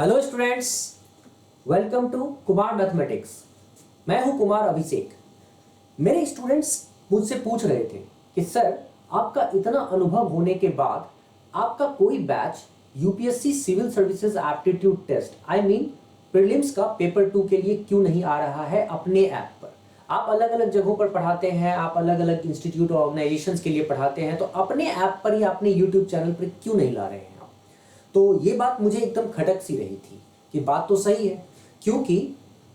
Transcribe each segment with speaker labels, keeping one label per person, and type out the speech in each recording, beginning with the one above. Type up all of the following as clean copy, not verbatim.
Speaker 1: Hello students, welcome to Kumar mathematics. मैं हूं कुमार अभिषेक। मेरे स्टूडेंट्स मुझसे पूछ रहे थे कि सर, आपका इतना अनुभव होने के बाद आपका कोई batch UPSC civil services aptitude test I mean prelims का पेपर 2 के लिए क्यों नहीं आ रहा है अपने ऐप पर। आप अलग अलग जगहों पर पढ़ाते हैं, आप अलग अलग इंस्टीट्यूट और ऑर्गेनाइजेशंस के लिए पढ़ाते हैं, तो अपने ऐप पर या अपने यूट्यूब चैनल पर क्यों नहीं ला रहे हैं आप। तो ये बात मुझे एकदम खटक सी रही थी कि बात तो सही है, क्योंकि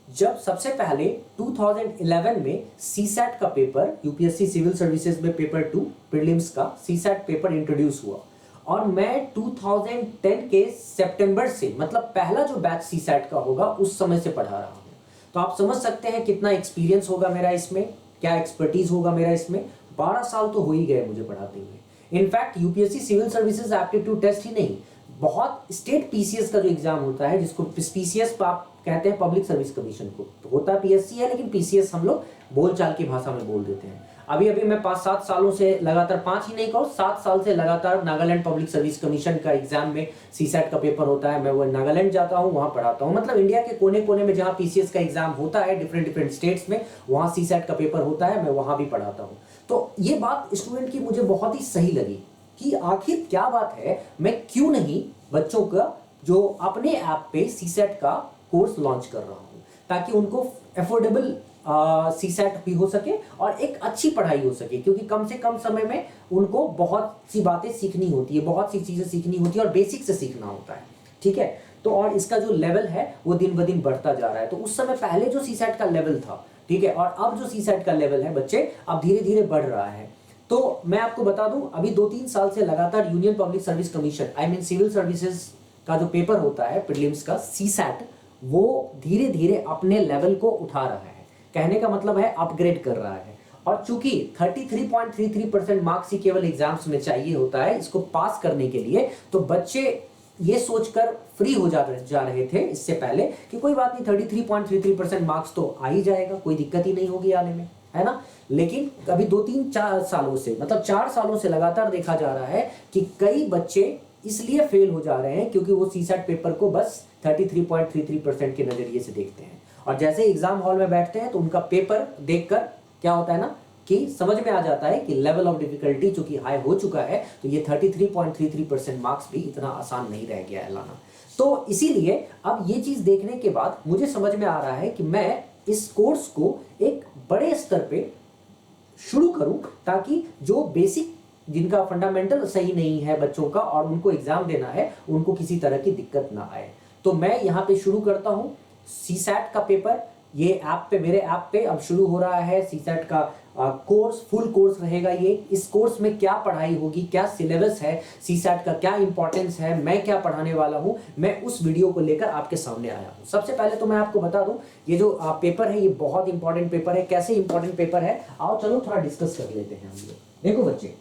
Speaker 1: जब सबसे पहले 2011 में सीसैट का पेपर, यूपीएससी सिविल सर्विसेज में पेपर 2 प्रीलिम्स का सीसैट पेपर इंट्रोड्यूस हुआ और मैं 2010 के सितंबर से, मतलब पहला जो बैच सीसैट का होगा उस समय से पढ़ा रहा हूं। तो आप समझ सकते हैं कितना एक्सपीरियंस होगा मेरा इसमें, क्या एक्सपर्टीज होगा मेरा इसमें। 12 साल तो हो ही गए मुझे पढ़ाते हुए। In fact UPSC civil services aptitude test ही नहीं, बहुत स्टेट पीसीएस का जो एग्जाम होता है, जिसको पीसीएस आप कहते हैं, पब्लिक सर्विस कमीशन को, तो होता है पीएससी है, लेकिन पीसीएस हम लोग बोलचाल की भाषा में बोल देते हैं। अभी मैं 5-7 सालों से लगातार, 5 ही नहीं कहो 7 साल से लगातार नागालैंड पब्लिक सर्विस कमीशन का एग्जाम में सीसैट का पेपर होता है। मैं वो नागालैंड जाता हूँ, वहां पढ़ाता हूँ। मतलब इंडिया के कोने कोने में जहां पीसीएस का एग्जाम होता है, डिफरेंट स्टेट्स में, वहां सीसैट का पेपर होता है, मैं वहां भी पढ़ाता हूँ। तो ये बात स्टूडेंट की मुझे बहुत ही सही लगी कि आखिर क्या बात है, मैं क्यों नहीं बच्चों का जो अपने ऐप पे सीसैट का कोर्स लॉन्च कर रहा हूं, ताकि उनको अफोर्डेबल सीसैट भी हो सके और एक अच्छी पढ़ाई हो सके। क्योंकि कम से कम समय में उनको बहुत सी बातें सीखनी होती है, बहुत सी चीजें सीखनी होती है और बेसिक से सीखना होता है, ठीक है। तो और इसका जो लेवल है वो दिन ब दिन बढ़ता जा रहा है। तो उस समय पहले जो सीसैट का लेवल था, ठीक है, और अब जो सीसैट का लेवल है बच्चे, अब धीरे धीरे बढ़ रहा है। तो मैं आपको बता दूं, अभी 2-3 साल से लगातार Union Public Service Commission I mean civil services का जो पेपर होता है प्रीलिम्स का सीसैट, वो धीरे धीरे अपने लेवल को उठा रहा है। कहने का मतलब है अपग्रेड कर रहा है। और चूंकि 33.33% मार्क्स ही केवल एग्जाम्स में चाहिए होता है इसको पास करने के लिए, तो बच्चे ये सोचकर फ्री हो जा रहे थे इससे पहले कि कोई बात नहीं, 33.33% मार्क्स तो आ ही जाएगा, कोई दिक्कत ही नहीं होगी आने में, है ना। लेकिन अभी 2-3-4 सालों से, मतलब 4 सालों से लगातार देखा जा रहा है कि कई बच्चे इसलिए फेल हो जा रहे हैं क्योंकि वो सीसैट पेपर को बस 33.33% के नजरिए से देखते हैं। और जैसे एग्जाम हॉल में बैठते हैं तो उनका पेपर देखकर क्या होता है ना, कि समझ में आ जाता है कि लेवल ऑफ डिफिकल्टी चूंकि हाई हो चुका है, तो ये 33.33% मार्क्स भी इतना आसान नहीं रह गया है लाना। तो इसीलिए अब ये चीज देखने के बाद मुझे समझ में आ रहा है कि मैं इस कोर्स को एक बड़े स्तर पे शुरू करूं, ताकि जो बेसिक, जिनका फंडामेंटल सही नहीं है बच्चों का और उनको एग्जाम देना है, उनको किसी तरह की दिक्कत ना आए। तो मैं यहां पे शुरू करता हूं सीसैट का पेपर। ये ऐप पे, मेरे ऐप पे अब शुरू हो रहा है सीसैट का कोर्स, फुल कोर्स रहेगा ये। इस कोर्स में क्या पढ़ाई होगी, क्या सिलेबस है, सीसैट का क्या इंपॉर्टेंस है, मैं क्या पढ़ाने वाला हूं, मैं उस वीडियो को लेकर आपके सामने आया हूं। सबसे पहले तो मैं आपको बता दूं, ये जो पेपर है ये बहुत इंपॉर्टेंट पेपर है। कैसे इंपॉर्टेंट पेपर है, आओ चलो थोड़ा डिस्कस कर लेते हैं हम लोग। देखो बच्चे,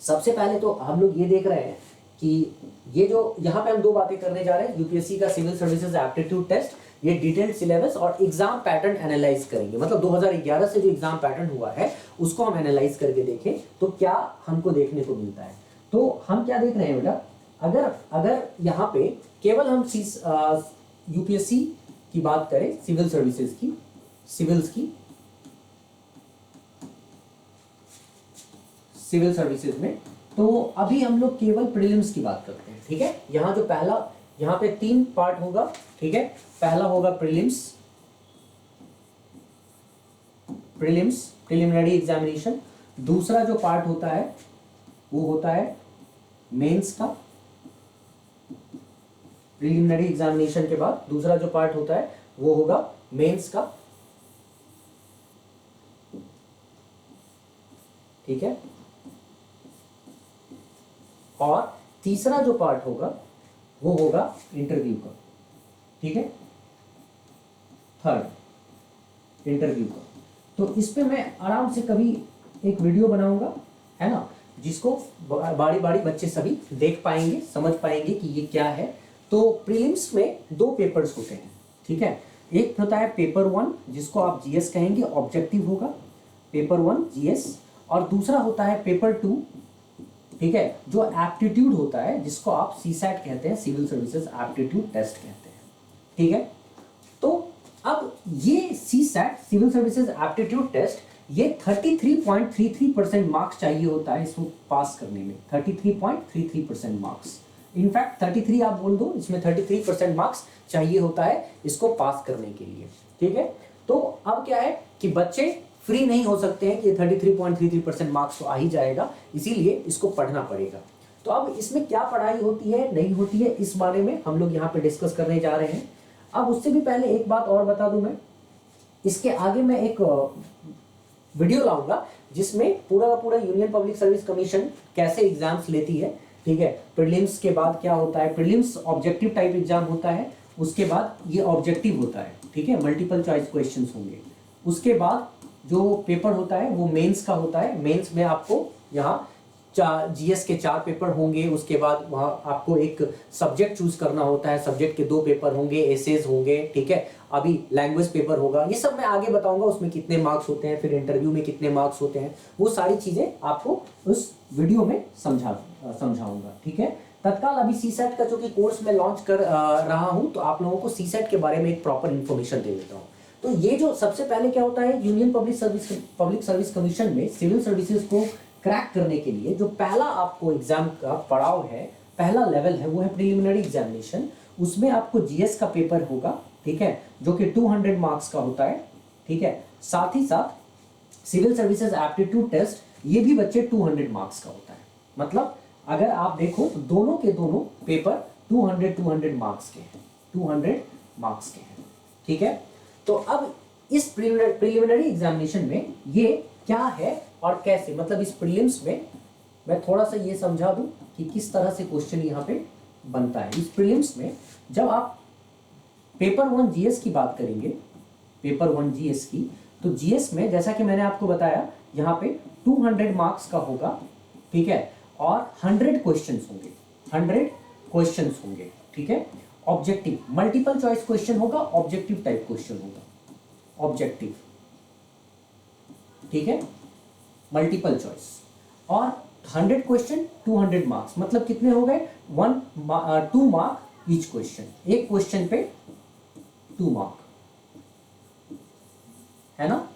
Speaker 1: सबसे पहले तो हम लोग ये देख रहे हैं कि ये जो यहाँ पे हम 2 बातें करने जा रहे हैं, यूपीएससी का सिविल सर्विसेज एप्टीट्यूड टेस्ट, ये डिटेल्ड सिलेबस और एग्जाम पैटर्न एनालाइज करेंगे। मतलब 2011 से जो एग्जाम पैटर्न हुआ है उसको हम एनालाइज करके देखें तो क्या हमको देखने को मिलता है। तो हम क्या देख रहे हैं बेटा, अगर यहाँ पे केवल हम यूपीएससी की बात करें, सिविल सर्विसेज की, सिविल्स की, सिविल सर्विसेज में, तो अभी हम लोग केवल प्रीलिम्स की बात करते हैं, ठीक है। यहाँ जो पहला, यहाँ पे 3 पार्ट होगा, ठीक है। पहला होगा प्रीलिम्स, प्रिलिमिनरी एग्जामिनेशन। दूसरा जो पार्ट होता है वो होता है मेंस का। प्रिलिमिनरी एग्जामिनेशन के बाद दूसरा जो पार्ट होता है वो होगा मेंस का, ठीक है। और तीसरा जो पार्ट होगा वो होगा इंटरव्यू का, ठीक है, थर्ड इंटरव्यू का। तो इस पे मैं आराम से कभी एक वीडियो बनाऊंगा, है ना, जिसको बारी बारी बच्चे सभी देख पाएंगे, समझ पाएंगे कि ये क्या है। तो प्रीलिम्स में 2 पेपर्स होते हैं, ठीक है। एक होता है पेपर 1 जिसको आप जीएस कहेंगे, ऑब्जेक्टिव होगा पेपर 1 जीएस, और दूसरा होता है पेपर 2 ठीक है, जो एप्टीट्यूड होता है जिसको आप सीसैट कहते हैं, सिविल सर्विसेज एप्टीट्यूड टेस्ट कहते हैं। ठीक है, तो अब ये CSAT civil services aptitude test ये 33.33% मार्क्स चाहिए होता है इसको पास करने में, 33.33% मार्क्स। इनफैक्ट 33 आप बोल दो, इसमें 33% मार्क्स चाहिए होता है इसको पास करने के लिए। ठीक है, तो अब क्या है कि बच्चे फ्री नहीं हो सकते हैं कि 33.33% मार्क्स तो आ ही जाएगा, इसीलिए इसको पढ़ना पड़ेगा। तो अब इसमें क्या पढ़ाई होती है नहीं होती है इस बारे में हम लोग यहाँ पे डिस्कस करने जा रहे हैं। अब उससे भी पहले एक बात और बता दूं, मैं इसके आगे मैं एक वीडियो लाऊंगा जिसमें पूरा का पूरा यूनियन पब्लिक सर्विस कमीशन कैसे एग्जाम्स लेती है। ठीक है, प्रीलिम्स के बाद क्या होता है, प्रीलिम्स ऑब्जेक्टिव टाइप एग्जाम होता है, उसके बाद ये ऑब्जेक्टिव होता है। ठीक है, मल्टीपल चॉइस क्वेश्चंस होंगे। उसके बाद जो पेपर होता है वो मेंस का होता है। मेंस में आपको यहाँ जीएस के 4 पेपर होंगे, उसके बाद वहाँ आपको एक सब्जेक्ट चूज करना होता है, सब्जेक्ट के 2 पेपर होंगे, एसेज होंगे। ठीक है, अभी लैंग्वेज पेपर होगा, ये सब मैं आगे बताऊंगा उसमें कितने मार्क्स होते हैं, फिर इंटरव्यू में कितने मार्क्स होते हैं, वो सारी चीजें आपको उस वीडियो में समझाऊंगा। ठीक है, तत्काल अभी सीसैट का जो कि कोर्स में लॉन्च कर रहा हूं, तो आप लोगों को सीसैट के बारे में एक प्रॉपर इन्फॉर्मेशन दे देता हूँ। तो ये जो सबसे पहले क्या होता है, यूनियन पब्लिक सर्विस कमीशन में सिविल सर्विसेज को क्रैक करने के लिए जो पहला आपको एग्जाम का पड़ाव है, पहला लेवल है, वो है प्रिलिमिनरी एग्जामिनेशन। उसमें आपको जीएस का पेपर होगा। ठीक है, जो कि 200 मार्क्स का होता है। ठीक है, साथ ही साथ सिविल सर्विसेज एप्टीट्यूड टेस्ट ये भी बच्चे 200 मार्क्स का होता है। मतलब अगर आप देखो तो दोनों के दोनों पेपर 200 मार्क्स के हैं, 200 मार्क्स के हैं। ठीक है, तो अब इस प्रिलिमिनरी एग्जामिनेशन में ये क्या है और कैसे, मतलब इस प्रीलिम्स में मैं थोड़ा सा ये समझा दूं कि किस तरह से क्वेश्चन यहाँ पे बनता है। इस प्रीलिम्स में जब आप पेपर 1 जीएस की बात करेंगे, पेपर 1 जीएस की, तो जीएस में जैसा कि मैंने आपको बताया यहाँ पे 200 मार्क्स का होगा। ठीक है, और 100 क्वेश्चंस होंगे, 100 क्वेश्चंस होंगे। ठीक है, ऑब्जेक्टिव मल्टीपल चॉइस क्वेश्चन होगा, ऑब्जेक्टिव टाइप क्वेश्चन होगा, ऑब्जेक्टिव। ठीक है, मल्टीपल चॉइस, और 100 क्वेश्चन 200 मार्क्स, मतलब कितने हो गए, 2 मार्क ईच क्वेश्चन, एक क्वेश्चन पे 2 मार्क, है ना।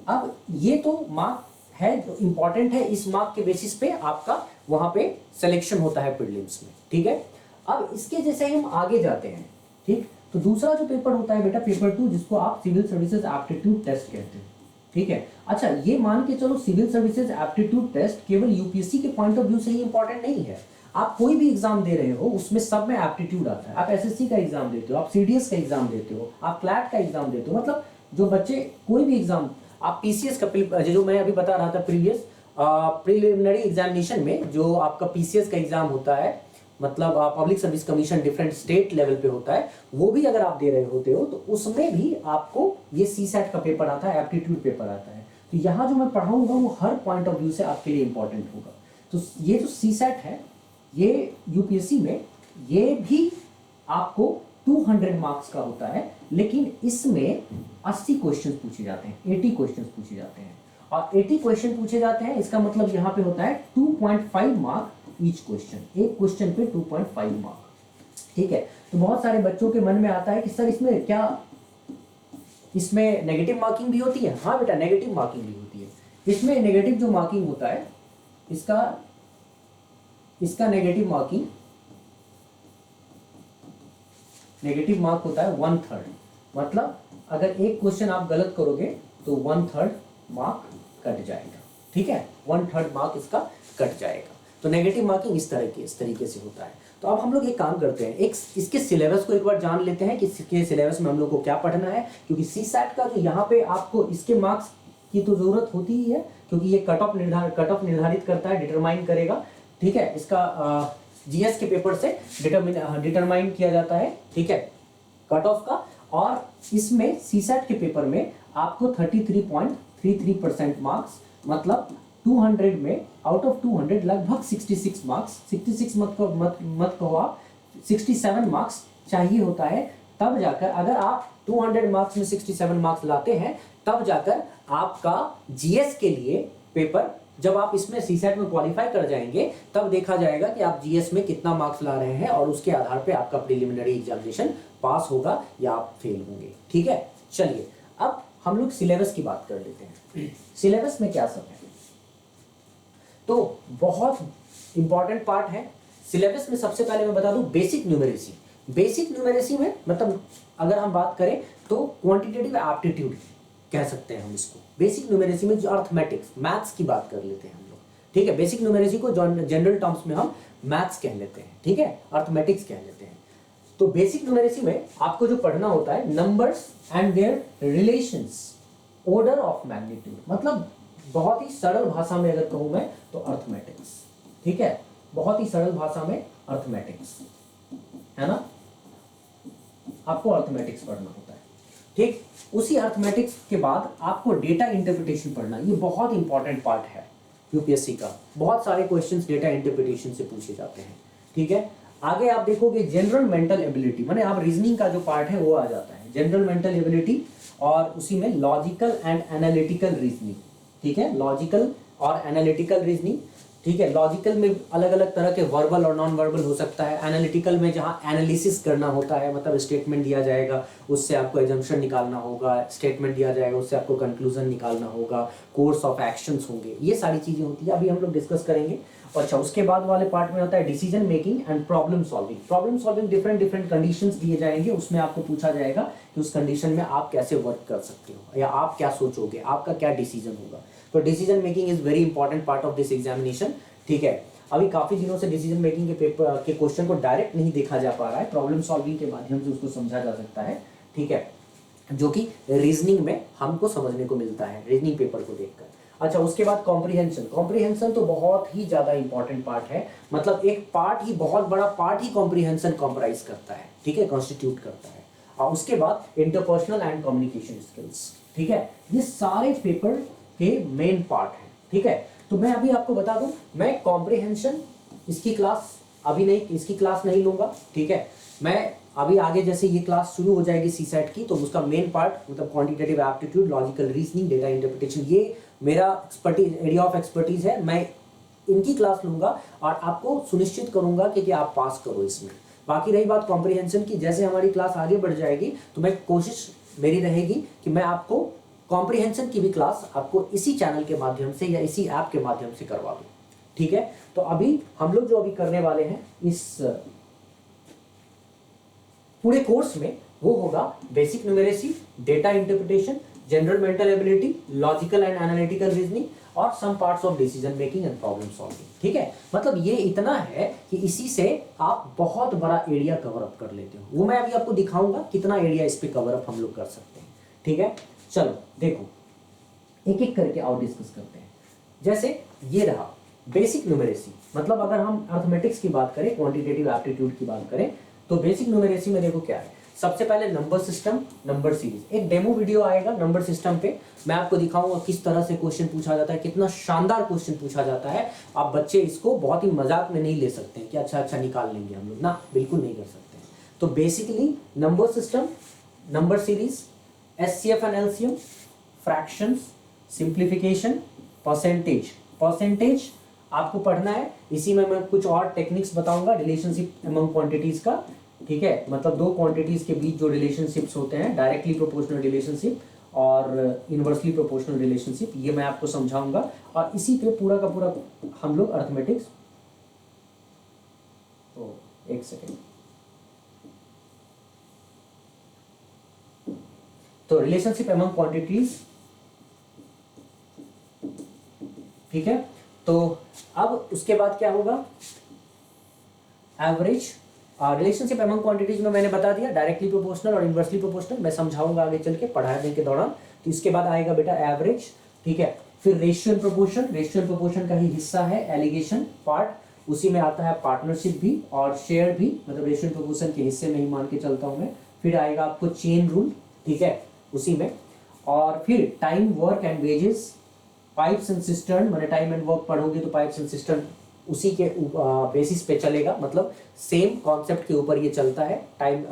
Speaker 1: अब ये तो मार्क है जो इंपॉर्टेंट है, इस मार्क के बेसिस पे आपका वहां पे सिलेक्शन होता है प्रीलिम्स में। ठीक है, अब इसके जैसे हम आगे जाते हैं। ठीक, तो दूसरा जो पेपर होता है बेटा पेपर 2, जिसको आप सिविल सर्विसेज एप्टीट्यूड टेस्ट कहते हैं। ठीक है, अच्छा ये मान के चलो सिविल सर्विसेज एप्टीट्यूड टेस्ट केवल यूपीएससी के पॉइंट ऑफ व्यू से ही इंपॉर्टेंट नहीं है। आप कोई भी एग्जाम दे रहे हो उसमें सब में एप्टीट्यूड आता है। आप एसएससी का एग्जाम देते हो, आप सीडीएस का एग्जाम देते हो, आप क्लैट का एग्जाम देते हो, मतलब जो बच्चे कोई भी एग्जाम, आप पीसीएस का जो मैं अभी बता रहा था प्रीवियस प्रिलिमिनरी एग्जामिनेशन में जो आपका पीसीएस का एग्जाम होता है, मतलब public Service commission different state level पे होता है, वो भी अगर आप दे रहे होते हो तो उसमें भी आपको ये सीसैट का पेपर आता है, एप्टीट्यूड पेपर आता है। तो यहाँ जो मैं पढ़ाऊंगा वो हर पॉइंट ऑफ व्यू से आपके लिए इंपॉर्टेंट होगा। तो ये जो सीसैट है ये यूपीएससी में ये भी आपको 200 मार्क्स का होता है, लेकिन इसमें 80 क्वेश्चन पूछे जाते हैं, 80 क्वेश्चन पूछे जाते हैं, और 80 क्वेश्चन पूछे जाते हैं, इसका मतलब यहाँ पे होता है 2.5 मार्क ईच क्वेश्चन, एक क्वेश्चन पे 2.5 मार्क। ठीक है, तो बहुत सारे बच्चों के मन में आता है कि सर इसमें क्या, इसमें नेगेटिव मार्किंग भी होती है। हाँ बेटा, नेगेटिव मार्किंग भी होती है। इसमें नेगेटिव जो मार्किंग होता है इसका नेगेटिव मार्क होता है 1/3, मतलब अगर एक क्वेश्चन आप गलत करोगे तो 1/3 मार्क कट जाएगा। ठीक है, 1/3 मार्क इसका कट जाएगा। तो नेगेटिव मार्किंग इस तरीके से होता है। तो अब हम लोग एक काम करते हैं, एक इसके सिलेबस को एक बार जान लेते हैं कि इसके सिलेबस में हम लोग को क्या पढ़ना है, क्योंकि सीसैट का जो यहाँ पे आपको इसके मार्क्स की तो जरूरत होती ही है, क्योंकि ये कट ऑफ निर्धारित करता है, डिटरमाइन करेगा। ठीक है, इसका जीएस के पेपर से डिटरमाइन किया जाता है। ठीक है, कट ऑफ का, और इसमें सीसैट के पेपर में आपको 33.33% मार्क्स, मतलब 200 में आउट ऑफ 200 लगभग 66 मार्क्स, 66 मत कहो आप, 67 मार्क्स चाहिए होता है। तब जाकर अगर आप 200 मार्क्स में 67 मार्क्स लाते हैं, तब जाकर आपका जीएस के लिए पेपर जब आप इसमें सीसेट में क्वालिफाई कर जाएंगे तब देखा जाएगा कि आप जीएस में कितना मार्क्स ला रहे हैं और उसके आधार पे आपका प्रिलिमिनरी एग्जामिनेशन पास होगा या आप फेल होंगे। ठीक है, चलिए अब हम लोग सिलेबस की बात कर लेते हैं। सिलेबस में क्या सब है, तो बहुत इंपॉर्टेंट पार्ट है सिलेबस में। सबसे पहले मैं बता दूं बेसिक न्यूमेरेसी। बेसिक न्यूमेरेसी में मतलब अगर हम बात करें तो क्वांटिटेटिव एप्टीट्यूड कह सकते हैं हम इसको। बेसिक न्यूमेरेसी में जो अर्थमेटिक्स मैथ्स की बात कर लेते हैं हम लोग, ठीक है। बेसिक न्यूमेरेसी को जनरल टर्म्स में हम मैथ्स कह लेते हैं, ठीक है, अर्थमेटिक्स कह लेते हैं। तो बेसिक न्यूमेरेसी में आपको जो पढ़ना होता है numbers and their relations, order of magnitude, मतलब बहुत ही सरल भाषा में अगर कहूं मैं तो अर्थमेटिक्स, ठीक है, बहुत ही सरल भाषा में अर्थमेटिक्स, है ना, आपको अर्थमेटिक्स पढ़ना होता है, ठीक। उसी अर्थमेटिक्स के बाद आपको डेटा इंटरप्रिटेशन पढ़ना, ये बहुत इंपॉर्टेंट पार्ट है यूपीएससी का। बहुत सारे क्वेश्चंस डेटा इंटरप्रिटेशन से पूछे जाते हैं, ठीक है। आगे आप देखोगे जनरल मेंटल एबिलिटी, माने आप रीजनिंग का जो पार्ट है वो आ जाता है, जनरल मेंटल एबिलिटी, और उसी में लॉजिकल एंड एनालिटिकल रीजनिंग, ठीक है, लॉजिकल और एनालिटिकल रीजनिंग, ठीक है। लॉजिकल में अलग अलग तरह के वर्बल और नॉन वर्बल हो सकता है। एनालिटिकल में जहाँ एनालिसिस करना होता है, मतलब स्टेटमेंट दिया जाएगा उससे आपको एजम्पशन निकालना होगा, स्टेटमेंट दिया जाएगा उससे आपको कंक्लूजन निकालना होगा, कोर्स ऑफ एक्शंस होंगे, ये सारी चीजें होती है, अभी हम लोग डिस्कस करेंगे। अच्छा, उसके बाद वाले पार्ट में होता है decision making and problem solving. Problem solving different conditions दिए जाएंगे, उसमें आपको पूछा जाएगा कि उस कंडीशन में आप कैसे वर्क कर सकते हो या आप क्या सोचोगे, आपका क्या डिसीजन होगा। तो decision making is very important part of this examination, ठीक है। अभी काफी दिनों से डिसीजन मेकिंग के पेपर के क्वेश्चन को डायरेक्ट नहीं देखा जा पा रहा है, प्रॉब्लम सॉल्विंग के माध्यम से उसको समझा जा सकता है, ठीक है, जो कि रीजनिंग में हमको समझने को मिलता है रीजनिंग पेपर को देखकर। अच्छा, उसके बाद कॉम्प्रिहेंशन। कॉम्प्रिहेंशन तो बहुत ही ज्यादा इंपॉर्टेंट पार्ट है, मतलब एक पार्ट ही, बहुत बड़ा पार्ट ही कॉम्प्रिहेंशन कॉम्प्राइज करता है, ठीक है, कॉन्स्टिट्यूट करता है। और उसके बाद इंटरपर्सनल एंड कम्युनिकेशन स्किल्स, ठीक है, ये सारे पेपर के मेन पार्ट है, ठीक है। तो मैं अभी आपको बता दूं, मैं कॉम्प्रिहेंशन इसकी क्लास अभी नहीं, इसकी क्लास नहीं लूंगा, ठीक है। मैं अभी आगे जैसे ये क्लास शुरू हो जाएगी सीसेट की, तो उसका मेन पार्ट मतलब quantitative aptitude, logical reasoning, data interpretation, ये मेरा एक्सपर्टीज, एरिया ऑफ एक्सपर्टीज है। मैं इनकी क्लास लूंगा और आपको सुनिश्चित करूंगा कि आप पास करो इसमें। बाकी रही बात कॉम्प्रिहेंशन की, जैसे हमारी क्लास आगे बढ़ जाएगी तो मैं कोशिश मेरी रहेगी कि मैं आपको कॉम्प्रिहेंशन की भी क्लास आपको इसी चैनल के माध्यम से या इसी ऐप के माध्यम से करवा दूं, ठीक है। तो अभी हम लोग जो अभी करने वाले हैं इस पूरे कोर्स में, वो होगा basic numeracy, data interpretation, general mental ability, logical and analytical reasoning और some parts of decision making and problem solving, ठीक है। मतलब ये इतना है कि इसी से आप बहुत बड़ा एरिया कवर अप कर लेते हो, वो मैं अभी आपको दिखाऊंगा कितना एरिया इस पे कवर अप हम लोग कर सकते हैं, ठीक है। चलो देखो, एक एक करके आओ डिस्कस करते हैं। जैसे ये रहा बेसिक न्यूमेरेसी, मतलब अगर हम अर्थमेटिक्स की बात करें, क्वांटिटेटिव एप्टीट्यूड की बात करें, तो बेसिक न्यूमेरेसी में देखो क्या है। सबसे पहले नंबर सिस्टम, नंबर सीरीज, एक डेमो वीडियो आएगा नंबर सिस्टम पे, मैं आपको दिखाऊंगा किस तरह से क्वेश्चन पूछा जाता है, कितना शानदार क्वेश्चन पूछा जाता है। आप बच्चे इसको बहुत ही मजाक में नहीं ले सकते हैं कि अच्छा निकाल लेंगे हम लोग, ना, बिल्कुल नहीं कर सकते हैं। तो basically number system, number series, HCF and LCM, fractions, simplification, percentage आपको पढ़ना है। इसी में मैं कुछ और टेक्निक्स बताऊंगा, रिलेशनशिप अमंग क्वांटिटीज का, ठीक है, मतलब दो क्वांटिटीज के बीच जो रिलेशनशिप्स होते हैं, डायरेक्टली प्रोपोर्शनल रिलेशनशिप और इनवर्सली प्रोपोर्शनल रिलेशनशिप, ये मैं आपको समझाऊंगा। और इसी पे पूरा का पूरा हम लोग अर्थमेटिक्स, तो एक सेकेंड, तो रिलेशनशिप अमंग क्वांटिटीज, ठीक है। तो अब उसके बाद क्या होगा, एवरेज, रिलेशनशिप अमंग क्वांटिटीज में मैंने बता दिया, डायरेक्टली प्रोपोर्शनल और इनवर्सली प्रोपोर्शनल मैं समझाऊंगा आगे चल के पढ़ाने के दौरान। तो इसके बाद आएगा बेटा एवरेज, ठीक है। फिर ratio and proportion, ratio and proportion का ही हिस्सा है एलिगेशन पार्ट, उसी में आता है पार्टनरशिप भी और शेयर भी, मतलब रेशियो एंड प्रोपोर्शन के हिस्से में ही मान के चलता हूं मैं। फिर आएगा आपको चेन रूल, ठीक है, उसी में। और फिर time, work and wages, pipes and cistern, मैंने टाइम एंड वर्क पढ़ोगे तो पाइप्स एंड सिस्टर्न उसी के बेसिस पे चलेगा, मतलब सेम कॉन्सेप्ट के ऊपर ये चलता है, time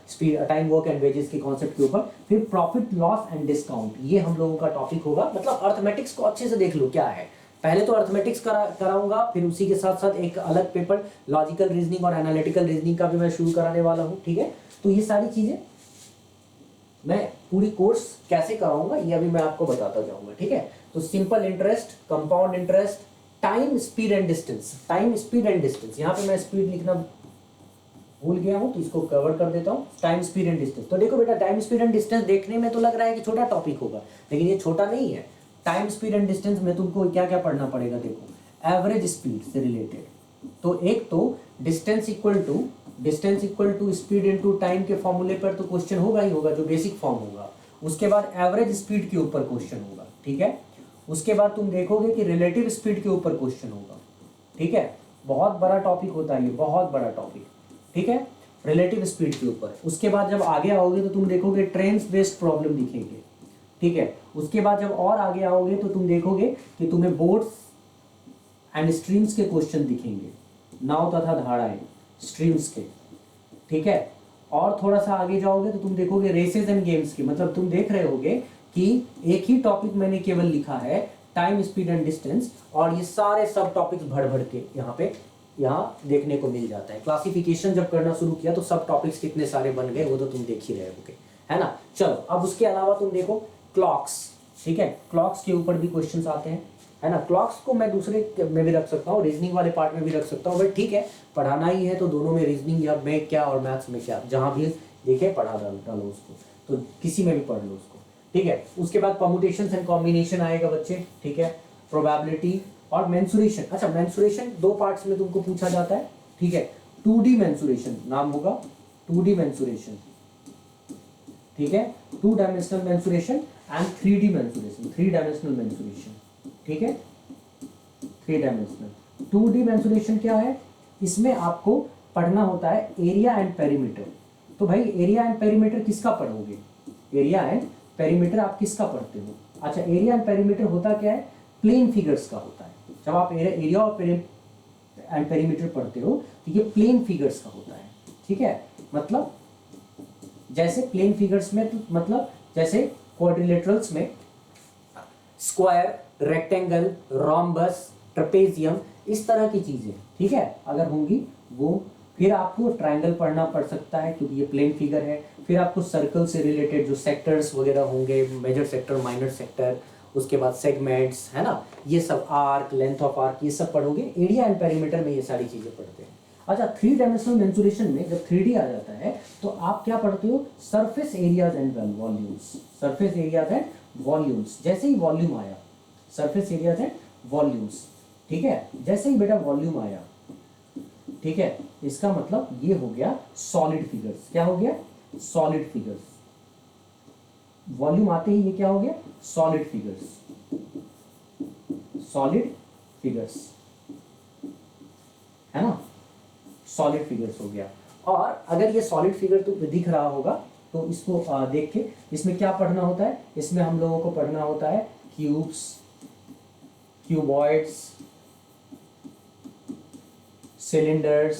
Speaker 1: speed, time work and wages के कॉन्सेप्ट के ऊपर। फिर प्रॉफिट लॉस एंड डिस्काउंट, ये हम लोगों का टॉपिक होगा। मतलब अर्थमेटिक्स को अच्छे से देख लो क्या है, पहले तो अर्थमेटिक्स कराऊंगा, फिर उसी के साथ साथ एक अलग पेपर लॉजिकल रीजनिंग और एनालिटिकल रीजनिंग का भी मैं शुरू कराने वाला हूँ, ठीक है। तो ये सारी चीजें मैं पूरी कोर्स कैसे कराऊंगा ये अभी मैं आपको बताता जाऊंगा, ठीक है। तो simple interest, compound interest, time speed and distance. Time speed and distance, यहाँ पे मैं स्पीड लिखना भूल गया हूँ तो इसको कवर कर देता हूँ। टाइम स्पीड एंड डिस्टेंस, तो देखो बेटा टाइम स्पीड एंड डिस्टेंस देखने में तो लग रहा है कि छोटा टॉपिक होगा, लेकिन ये छोटा नहीं है। टाइम स्पीड एंड डिस्टेंस में तुमको क्या क्या पढ़ना पड़ेगा, देखो एवरेज स्पीड से रिलेटेड। तो एक तो distance equal to speed into time के फॉर्मूले पर तो क्वेश्चन होगा ही होगा, जो बेसिक फॉर्म होगा। उसके बाद एवरेज स्पीड के ऊपर क्वेश्चन होगा, ठीक है। उसके बाद तुम देखोगे कि रिलेटिव स्पीड के ऊपर क्वेश्चन होगा, ठीक है। बहुत बड़ा टॉपिक होता है ये, बहुत बड़ा टॉपिक, ठीक है, रिलेटिव स्पीड के ऊपर। उसके बाद जब आगे आओगे तो तुम देखोगे ट्रेन्स बेस्ड प्रॉब्लम दिखेंगे, ठीक है। उसके बाद जब और आगे आओगे तो तुम देखोगे कि तुम्हें बोट्स एंड स्ट्रीम्स के क्वेश्चन दिखेंगे, नाव तथा धाराएं स्ट्रीम्स के, ठीक है। और थोड़ा सा आगे जाओगे तो तुम देखोगे रेसेस एंड गेम्स के। मतलब तुम देख रहे होगे कि एक ही टॉपिक मैंने केवल लिखा है टाइम स्पीड एंड डिस्टेंस, और ये सारे सब टॉपिक्स भर के यहाँ देखने को मिल जाता है। क्लासिफिकेशन जब करना शुरू किया तो सब टॉपिक्स कितने सारे बन गए वो तो तुम देख ही रहे होगे, है ना। चलो अब उसके अलावा तुम देखो क्लॉक्स, ठीक है। क्लॉक्स के ऊपर भी क्वेश्चंस आते हैं, है ना। क्लॉक्स को मैं दूसरे में भी रख सकता हूँ, रीजनिंग वाले पार्ट में भी रख सकता हूँ, बट ठीक है पढ़ाना ही है तो दोनों में, रीजनिंग या में क्या और मैथ्स में क्या, जहाँ भी देखे पढ़ा डालो उसको, तो किसी में भी पढ़ लो उसको, ठीक है। उसके बाद परमुटेशंस एंड कॉम्बिनेशन आएगा बच्चे, ठीक है। प्रोबेबिलिटी और मेंसुरेशन। अच्छा मेंसुरेशन दो पार्ट्स में तुमको पूछा जाता है, ठीक है। 2D मेंसुरेशन नाम होगा, 2D मेंसुरेशन, ठीक है। 2 dimensional mensuration and 3D mensuration, 3 dimensional mensuration, ठीक है। 3 डायमेंशनल 2D मेंसुरेशन क्या है, इसमें आपको पढ़ना होता है एरिया एंड पेरीमीटर। तो भाई एरिया एंड पेरीमीटर किसका पढ़ोगे, एरिया एंड पेरीमीटर आप किसका पढ़ते हो। अच्छा एरिया एंड पेरीमीटर होता क्या है, प्लेन फिगर्स का होता है। जब आप एरिया और एंड पेरीमीटर पढ़ते हो तो ये प्लेन फिगर्स का होता है, ठीक है। मतलब जैसे प्लेन फिगर्स में तो मतलब जैसे क्वाड्रिलेटरल्स में स्क्वायर, रेक्टेंगल, रोम्बस, ट्रेपेजियम, इस तरह की चीजें, ठीक है, अगर होंगी वो। फिर आपको ट्रायंगल पढ़ना पड़ सकता है क्योंकि ये प्लेन फिगर है। फिर आपको सर्कल से रिलेटेड जो सेक्टर्स वगैरह होंगे, मेजर सेक्टर, माइनर सेक्टर, उसके बाद सेगमेंट्स, है ना, ये सब, आर्क, लेंथ ऑफ आर्क, ये सब पढ़ोगे। एरिया एंड पेरीमीटर में ये सारी चीजें पढ़ते हैं। अच्छा 3 डायमेंशनल मेंसुरेशन में जब 3D आ जाता है तो आप क्या पढ़ते हो, surface areas and volumes. Surface areas and volumes, जैसे ही वॉल्यूम आया, सरफेस एरियाज एंड वॉल्यूम्स, ठीक है। जैसे ही बेटा वॉल्यूम आया, ठीक है, इसका मतलब ये हो गया सॉलिड फिगर्स। क्या हो गया, सॉलिड फिगर्स। वॉल्यूम आते ही ये क्या हो गया, सॉलिड फिगर्स, सॉलिड फिगर्स, है ना, सॉलिड फिगर्स हो गया। और अगर ये सॉलिड फिगर तो दिख रहा होगा तो इसको देख के इसमें क्या पढ़ना होता है, इसमें हम लोगों को पढ़ना होता है क्यूब्स, क्यूबॉइड्स, सिलेंडर्स,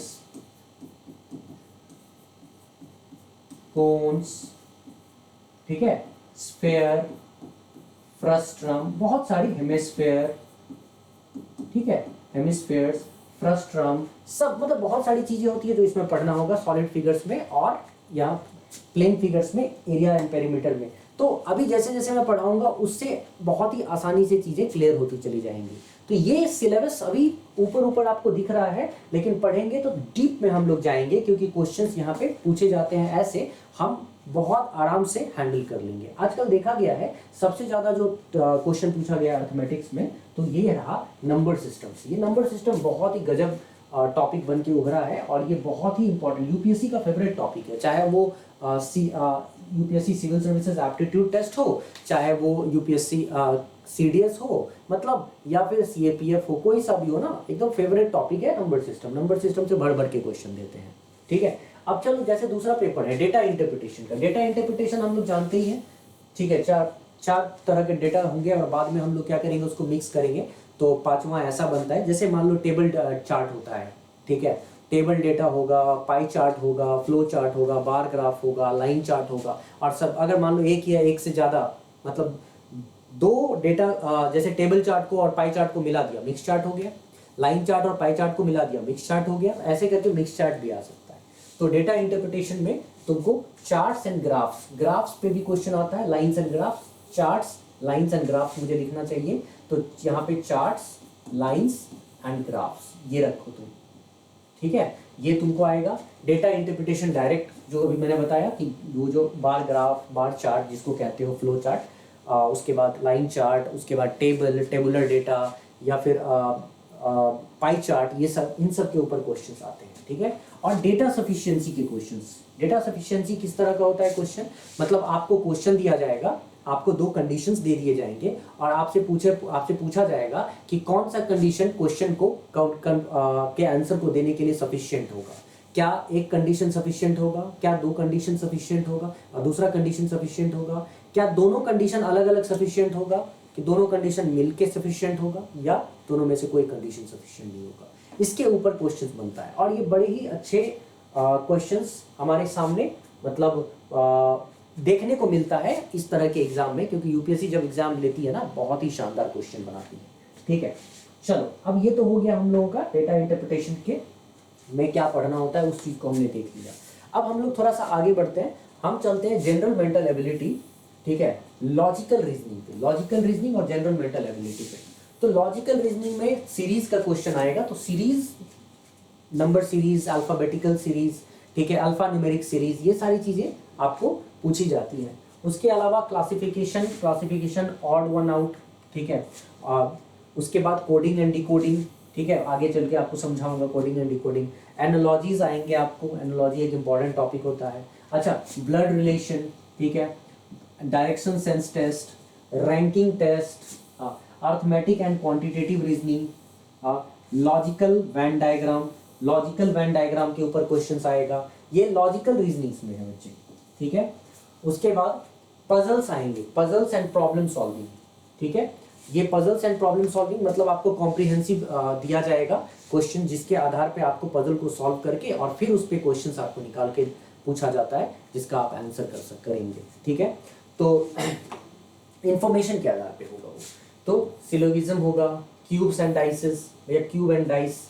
Speaker 1: कोन्स, ठीक है, स्फेयर, फ्रस्ट्रम, बहुत सारी, हेमिस्फेयर, ठीक है, हेमिस्फेयर्स, फ्रस्ट्रम, सब मतलब बहुत सारी चीजें होती है जो इसमें पढ़ना होगा सॉलिड फिगर्स में और या प्लेन फिगर्स में, एरिया एंड पेरीमीटर में। तो अभी जैसे जैसे मैं पढ़ाऊंगा उससे बहुत ही आसानी से चीजें क्लियर होती चली जाएंगी। तो ये सिलेबस अभी ऊपर ऊपर आपको दिख रहा है, लेकिन पढ़ेंगे तो डीप में हम लोग जाएंगे क्योंकि क्वेश्चंस यहाँ पे पूछे जाते हैं ऐसे, हम बहुत आराम से हैंडल कर लेंगे। आजकल देखा गया है सबसे ज्यादा जो क्वेश्चन पूछा गया अर्थमेटिक्स में तो ये रहा नंबर सिस्टम्स। ये नंबर सिस्टम बहुत ही गजब टॉपिक बन के उभरा है और ये बहुत ही इंपॉर्टेंट, यूपीएससी का फेवरेट टॉपिक है। चाहे वो UPSC civil services aptitude test हो, चाहे वो यूपीएससी सीडीएस हो, मतलब या फिर सीएपीएफ हो, कोई सा भी हो ना, एकदम फेवरेट टॉपिक है नंबर सिस्टम। नंबर सिस्टम से भर भर के क्वेश्चन देते हैं, ठीक है। अब चलो जैसे दूसरा पेपर है डेटा इंटरप्रिटेशन का। डेटा इंटरप्रिटेशन हम लोग जानते ही हैं, ठीक है। चार तरह के डेटा होंगे और बाद में हम लोग क्या करेंगे, उसको मिक्स करेंगे तो पांचवा ऐसा बनता है। जैसे मान लो टेबल चार्ट होता है, ठीक है, टेबल डेटा होगा, पाई चार्ट होगा, फ्लो चार्ट होगा, बार ग्राफ होगा, लाइन चार्ट होगा, और सब अगर मान लो एक या एक से ज़्यादा मतलब दो डेटा जैसे टेबल चार्ट को और पाई चार्ट को मिला दिया, मिक्स चार्ट हो गया। लाइन चार्ट और पाई चार्ट को मिला दिया, मिक्स चार्ट हो गया। ऐसे करके मिक्स चार्ट भी आ सकता है। तो डेटा इंटरप्रिटेशन में तुमको चार्ट्स एंड ग्राफ्स, ग्राफ्स पे भी क्वेश्चन आता है, lines and graphs, charts, lines and graphs मुझे लिखना चाहिए। तो यहाँ पे चार्ट्स, लाइंस एंड ग्राफ्स ये रखो तुम, ठीक है। ये तुमको आएगा। डेटा इंटरप्रिटेशन डायरेक्ट जो अभी मैंने बताया कि वो जो बार ग्राफ, बार चार्ट जिसको कहते हो, फ्लो चार्ट, उसके बाद लाइन चार्ट, उसके बाद टेबल, टेबुलर डेटा, या फिर पाई चार्ट, ये सब, इन सब के ऊपर क्वेश्चंस आते हैं, ठीक है। और डेटा सफिशिएंसी के क्वेश्चंस। डेटा सफिशिएंसी किस तरह का होता है क्वेश्चन, मतलब आपको क्वेश्चन दिया जाएगा, आपको दो कंडीशंस दे दिए जाएंगे और आपसे पूछा जाएगा कि कौन सा कंडीशन क्वेश्चन को के आंसर को देने के लिए सफिशिएंट होगा। क्या एक कंडीशन सफिशिएंट होगा, क्या दो कंडीशन सफिशिएंट होगा और दूसरा कंडीशन सफिशिएंट होगा, क्या दोनों कंडीशन अलग अलग सफिशिएंट होगा, कि दोनों कंडीशन मिलके सफिशिएंट होगा, या दोनों में से कोई कंडीशन सफिशिएंट नहीं होगा। इसके ऊपर क्वेश्चंस बनता है और ये बड़े ही अच्छे क्वेश्चंस हमारे सामने मतलब देखने को मिलता है इस तरह के एग्जाम में, क्योंकि यूपीएससी जब एग्जाम लेती है ना, बहुत ही शानदार क्वेश्चन बनाती है, ठीक है। चलो, अब ये तो हो गया हम लोगों का डेटा इंटरप्रिटेशन के में क्या पढ़ना होता है, उस चीज को हमने देख लिया। अब हम लोग थोड़ा सा आगे बढ़ते हैं, हम चलते हैं जनरल मेंटल एबिलिटी, ठीक है, लॉजिकल रीजनिंग पे, लॉजिकल रीजनिंग और जनरल मेंटल एबिलिटी पे। तो लॉजिकल रीजनिंग में सीरीज का क्वेश्चन आएगा, तो series, number series, alphabetical series, ठीक है, अल्फा न्यूमेरिक सीरीज, ये सारी चीजें आपको पूछी जाती है। उसके अलावा क्लासिफिकेशन ऑड वन आउट, ठीक है, और उसके बाद कोडिंग एंड डिकोडिंग, ठीक है, आगे चल के आपको समझाऊंगा कोडिंग एंड डिकोडिंग। एनालॉजीज आएंगे आपको, एनालॉजी एक इंपॉर्टेंट टॉपिक होता है। अच्छा, ब्लड रिलेशन, ठीक है, direction sense test, ranking test, arithmetic and quantitative reasoning, logical Venn diagram, logical Venn diagram के ऊपर क्वेश्चंस आएगा। ये लॉजिकल रीजनिंग्स में है बच्चे, ठीक है। उसके बाद पजल्स आएंगे, पजल्स एंड प्रॉब्लम सॉल्विंग, ठीक है। ये पजल्स एंड प्रॉब्लम सॉल्विंग मतलब आपको कॉम्प्रिहेंसिव दिया जाएगा क्वेश्चन, जिसके आधार पे आपको पजल को सॉल्व करके और फिर उस पे क्वेश्चंस आपको निकाल के पूछा जाता है, जिसका आप आंसर करेंगे, ठीक है। तो इंफॉर्मेशन के आधार पे होगा वो, तो सिलोगिज्म होगा, क्यूब्स एंड डाइसेस, या cube and dice,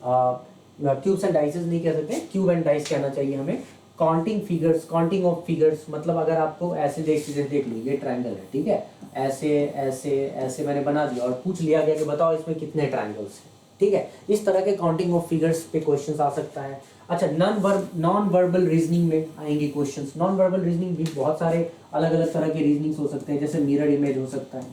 Speaker 1: cubes and dices नहीं कह सकते, क्यूब एंड डाइस कहना चाहिए हमें। Counting figures, counting of figures, मतलब अगर आपको ऐसे देख लो, ये ट्रायंगल है, ठीक है, ऐसे ऐसे ऐसे मैंने बना दिया और पूछ लिया गया कि बताओ इसमें कितने ट्रायंगल्स हैं, ठीक है। इस तरह के काउंटिंग ऑफ फिगर्स पे क्वेश्चंस आ सकता है। अच्छा, नॉन वर्बल रीजनिंग में आएंगे क्वेश्चंस। नॉन वर्बल रीजनिंग भी बहुत सारे अलग अलग तरह के रीजनिंग्स हो सकते हैं, जैसे मिरर इमेज हो सकता है,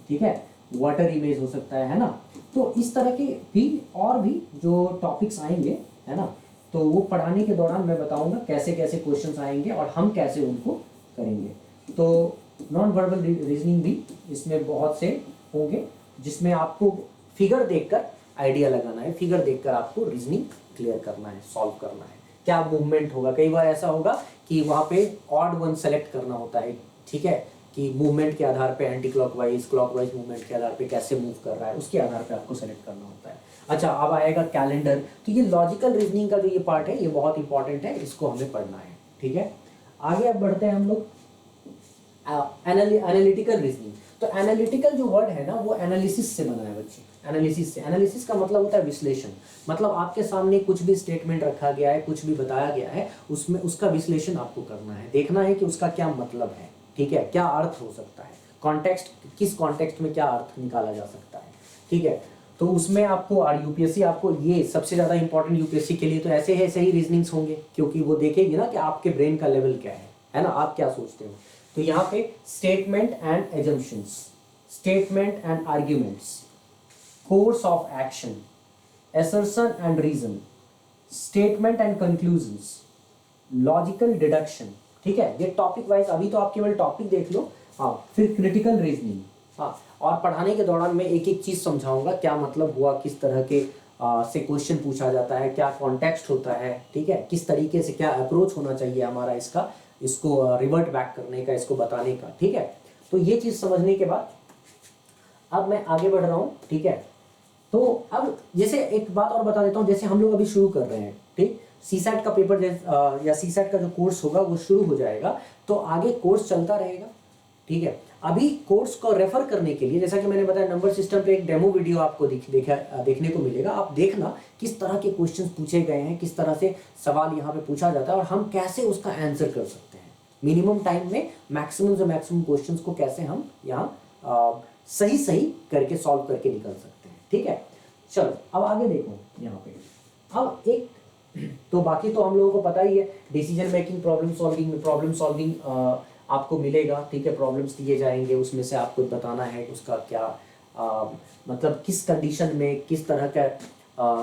Speaker 1: ठीक है, वाटर इमेज हो सकता है ना। तो इस तरह के भी और भी जो टॉपिक्स आएंगे, है ना, तो वो पढ़ाने के दौरान मैं बताऊंगा कैसे कैसे क्वेश्चंस आएंगे और हम कैसे उनको करेंगे। तो नॉन वर्बल रीजनिंग भी इसमें बहुत से होंगे, जिसमें आपको फिगर देखकर आइडिया लगाना है, फिगर देखकर आपको रीजनिंग क्लियर करना है, सॉल्व करना है, क्या मूवमेंट होगा। कई बार ऐसा होगा कि वहाँ पे ऑड वन सेलेक्ट करना होता है, ठीक है, कि मूवमेंट के आधार पे एंटी क्लॉकवाइज, क्लॉकवाइज मूवमेंट के आधार पे कैसे मूव कर रहा है, उसके आधार पे आपको सेलेक्ट करना होता है। अच्छा, अब आएगा कैलेंडर। तो ये लॉजिकल रीजनिंग का जो ये पार्ट है, ये बहुत इंपॉर्टेंट है, इसको हमें पढ़ना है, ठीक है। आगे अब बढ़ते हैं हम लोग एनालिटिकल रीजनिंग। तो एनालिटिकल जो वर्ड है ना, वो एनालिसिस से बना है बच्चे, एनालिसिस से। एनालिसिस का मतलब होता है विश्लेषण, मतलब आपके सामने कुछ भी स्टेटमेंट रखा गया है, कुछ भी बताया गया है, उसमें उसका विश्लेषण आपको करना है, देखना है कि उसका क्या मतलब है, ठीक है, क्या अर्थ हो सकता है, कॉन्टेक्स्ट, किस कॉन्टेक्स्ट में क्या अर्थ निकाला जा सकता है, ठीक है। तो उसमें आपको, और यूपीएससी आपको ये सबसे ज़्यादा इंपॉर्टेंट यूपीएससी के लिए तो ऐसे ही रीजनिंग्स होंगे, क्योंकि वो देखेगी ना कि आपके ब्रेन का लेवल क्या है ना, आप क्या सोचते हो। तो यहाँ पे statement and assumptions, statement and arguments, course of action, assertion and reason, statement and conclusions, logical deduction, ठीक है। ये टॉपिक वाइज, अभी तो आप केवल टॉपिक देख लो, हाँ, फिर क्रिटिकल रीजनिंग, हाँ, और पढ़ाने के दौरान मैं एक एक चीज समझाऊंगा, क्या मतलब हुआ, किस तरह के से क्वेश्चन पूछा जाता है, क्या कॉन्टेक्स्ट होता है, ठीक है, किस तरीके से क्या अप्रोच होना चाहिए हमारा इसका, इसको रिवर्ट बैक करने का, इसको बताने का, ठीक है। तो ये चीज समझने के बाद अब मैं आगे बढ़ रहा हूँ, ठीक है। तो अब जैसे एक बात और बता देता हूँ, जैसे हम लोग अभी शुरू कर रहे हैं, ठीक, सीसैट का पेपर या सीसैट का जो कोर्स होगा वो शुरू हो जाएगा, तो आगे कोर्स चलता रहेगा, ठीक है। अभी कोर्स को रेफर करने के लिए, जैसा कि मैंने बताया, नंबर सिस्टम पे एक डेमो वीडियो आपको देखने को मिलेगा। आप देखना किस तरह के क्वेश्चंस पूछे गए हैं, किस तरह से सवाल यहाँ पे पूछा जाता है और हम कैसे उसका आंसर कर सकते हैं मिनिमम टाइम में मैक्सिमम से मैक्सिमम क्वेश्चंस को कैसे हम यहाँ सही सही करके सॉल्व करके निकल सकते हैं। ठीक है, चलो अब आगे देखो यहाँ पे। अब एक तो बाकी तो हम लोगों को पता ही है, डिसीजन मेकिंग, प्रॉब्लम सॉल्विंग आपको मिलेगा। ठीक है, प्रॉब्लम्स दिए जाएंगे, उसमें से आपको बताना है उसका क्या मतलब किस कंडीशन में किस तरह का